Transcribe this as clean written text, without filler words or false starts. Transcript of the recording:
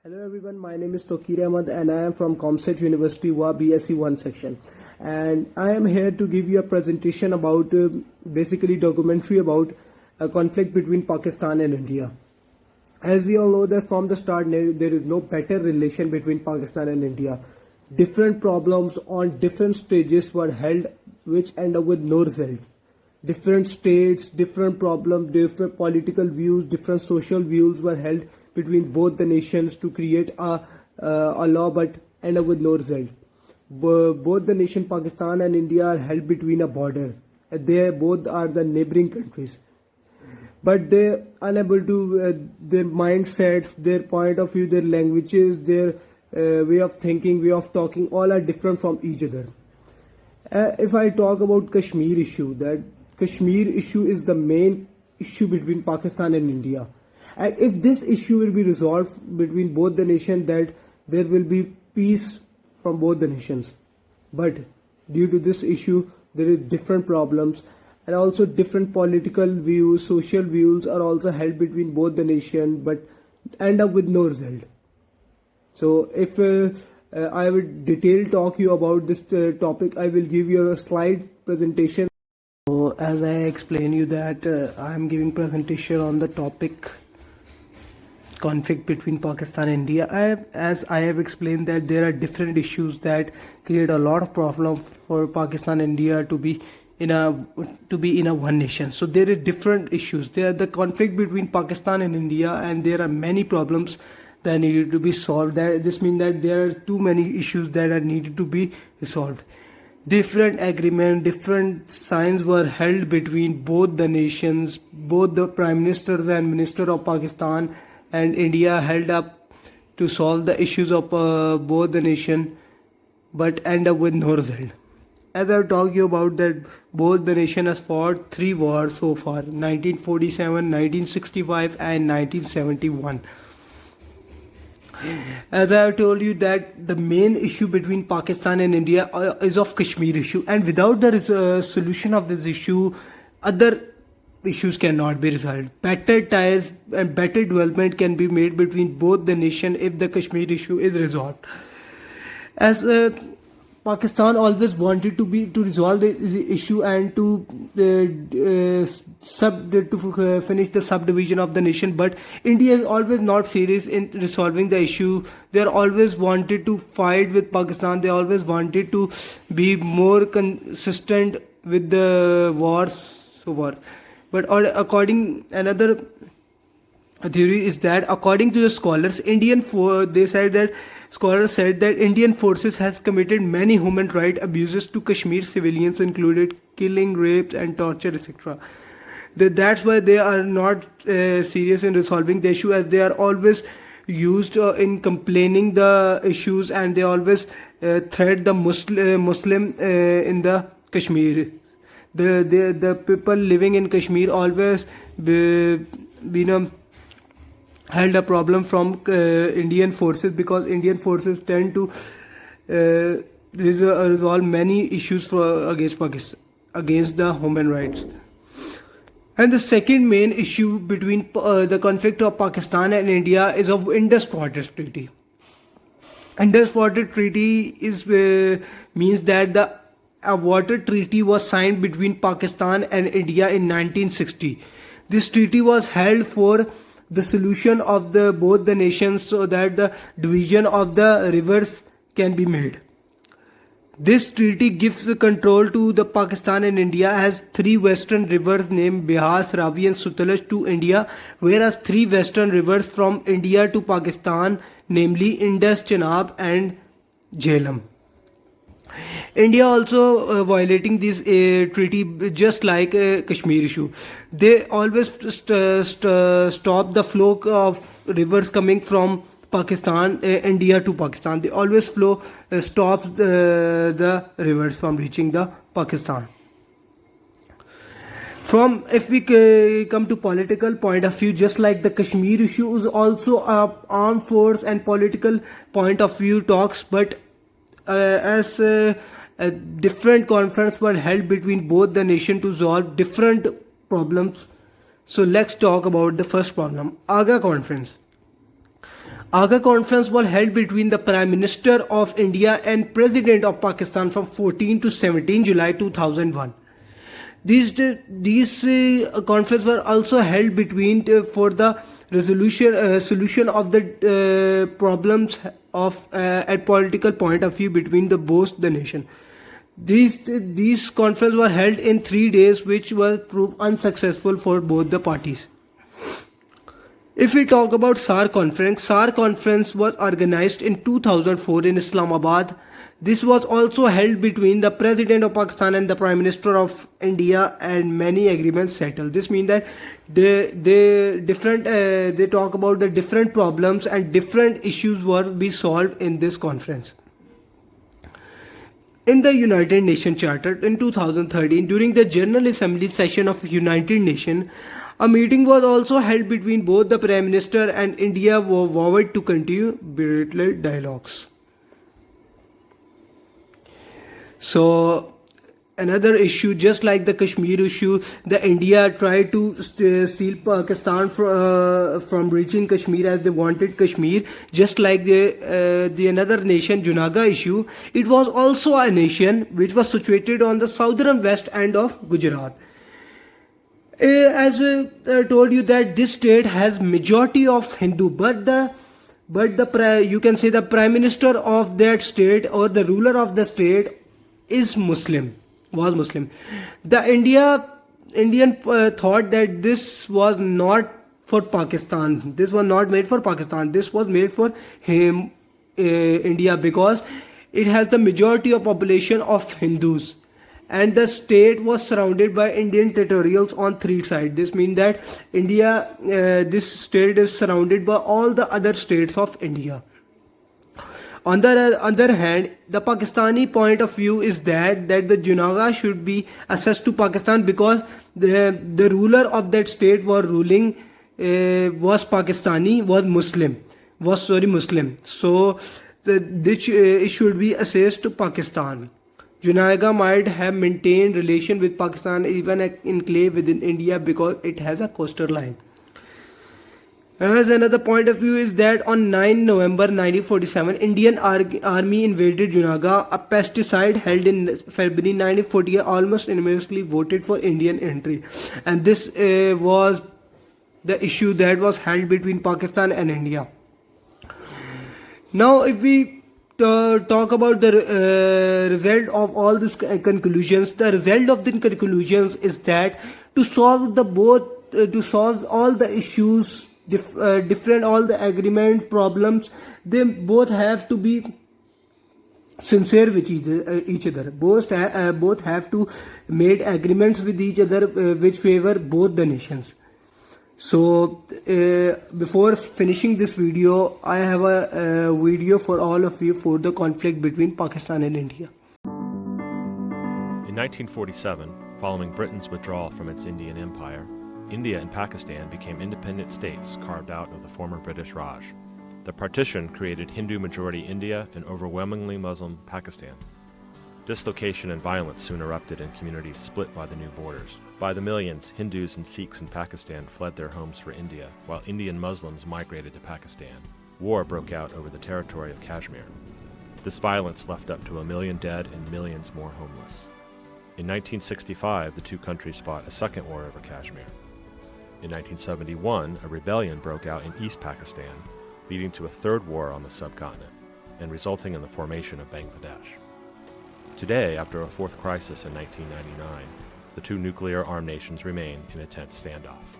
Hello everyone, my name is Tauqeer Ahmad and I am from COMSATS University BSc 1 section, and I am here to give you a presentation about basically documentary about a conflict between Pakistan and India. As we all know that from the start there is no better relation between Pakistan and India. Different problems on different stages were held which end up with no result. Different states, different problems, different political views, different social views were held between both the nations to create a law, but end up with no result. Both the nation Pakistan and India are held between a border. They both are the neighboring countries, but they unable to their mindsets, their point of view, their languages, their way of thinking, way of talking, all are different from each other. If I talk about Kashmir issue, that Kashmir issue is the main issue between Pakistan and India. And if this issue will be resolved between both the nations, that there will be peace from both the nations. But due to this issue, there is different problems, and also different political views, social views are also held between both the nations, but end up with no result. So if I will detail talk you about this topic, I will give you a slide presentation. So as I explain you that I am giving presentation on the topic conflict between Pakistan and India. As I have explained that there are different issues that create a lot of problem for Pakistan and India to be in a one nation. So there are different issues. There are the conflict between Pakistan and India, and there are many problems that needed to be solved. This means that there are too many issues that are needed to be resolved. Different agreement, different signs were held between both the nations. Both the Prime Minister and Minister of Pakistan and India held up to solve the issues of both the nation, but end up with no result. As I've talked you about that, both the nation has fought 3 wars so far: 1947, 1965 and 1971. As I have told you that the main issue between Pakistan and India is of Kashmir issue, and without the solution of this issue, other issues cannot be resolved. Better ties and better development can be made between both the nation if the Kashmir issue is resolved. As Pakistan always wanted to resolve the issue and to finish the subdivision of the nation, but India is always not serious in resolving the issue. They are always wanted to fight with Pakistan. They always wanted to be more consistent with the wars. But another theory is that according to the scholars, Scholars said that Indian forces has committed many human rights abuses to Kashmir civilians, included killing, rapes and torture, etc. That's why they are not serious in resolving the issue, as they are always used in complaining the issues, and they always threat the Muslim in the Kashmir. The people living in Kashmir always held a problem from Indian forces, because Indian forces tend to resolve many issues against Pakistan, against the human rights. And the second main issue between the conflict of Pakistan and India is of Indus Water Treaty. Indus Water Treaty means that a water treaty was signed between Pakistan and India in 1960. This treaty was held for the solution of both the nations, so that the division of the rivers can be made. This treaty gives the control to the Pakistan and India as 3 western rivers named Beas, Ravi and Sutlej to India, whereas 3 western rivers from India to Pakistan, namely Indus, Chenab and Jhelum. India also violating this treaty, just like Kashmir issue. They always stop the flow of rivers coming from Pakistan, India to Pakistan. They always stop the rivers from reaching the Pakistan. If we come to political point of view, just like the Kashmir issue is also a armed force and political point of view talks, but as different conferences were held between both the nation to solve different problems. So let's talk about the first problem, Aga Conference. Aga conference was held between the Prime Minister of India and President of Pakistan from 14 to 17 July 2001. These conferences were also held between for the solution of the problems of at political point of view between both the nation. These conferences were held in 3 days, which was proved unsuccessful for both the parties. If we talk about SAR conference was organized in 2004 in Islamabad. This was also held between the President of Pakistan and the Prime Minister of India, and many agreements settled. This means that they talk about the different problems and different issues were be solved in this conference. In the United Nations Charter in 2013, during the General Assembly session of United Nations, a meeting was also held between both the Prime Minister and India were vowed to continue bilateral dialogues. So another issue, just like the Kashmir issue, the India tried to steal Pakistan from reaching Kashmir as they wanted Kashmir. Just like the another nation, Junaga issue, it was also a nation which was situated on the southern west end of Gujarat. As I told you that this state has majority of Hindu, but you can say the Prime Minister of that state or the ruler of the state was Muslim. The Indian thought that this was not for Pakistan. This was not made for Pakistan. This was made for him, India, because it has the majority of population of Hindus. And the state was surrounded by Indian territorials on 3 sides. This means that this state is surrounded by all the other states of India. On the other hand, the Pakistani point of view is that the Junaga should be assessed to Pakistan because the ruler of that state was Muslim. So it should be assessed to Pakistan. Junaga might have maintained relation with Pakistan even an enclave within India because it has a coastal line. As another point of view is that on 9 November 1947, Indian army invaded Junaga. A pesticide held in February 1948 almost unanimously voted for Indian entry, and this was the issue that was held between Pakistan and India. Now, if we talk about the result of all these conclusions, the result of the conclusions is that to solve all the issues, different all the agreement problems, they both have to be sincere with each other. Both have to make agreements with each other which favor both the nations. So before finishing this video, I have a video for all of you for the conflict between Pakistan and India. In 1947, following Britain's withdrawal from its Indian Empire, India and Pakistan became independent states carved out of the former British Raj. The partition created Hindu-majority India and overwhelmingly Muslim Pakistan. Dislocation and violence soon erupted in communities split by the new borders. By the millions, Hindus and Sikhs in Pakistan fled their homes for India, while Indian Muslims migrated to Pakistan. War broke out over the territory of Kashmir. This violence left up to 1 million dead and millions more homeless. In 1965, the two countries fought a second war over Kashmir. In 1971, a rebellion broke out in East Pakistan, leading to a third war on the subcontinent, and resulting in the formation of Bangladesh. Today, after a fourth crisis in 1999, the two nuclear-armed nations remain in a tense standoff.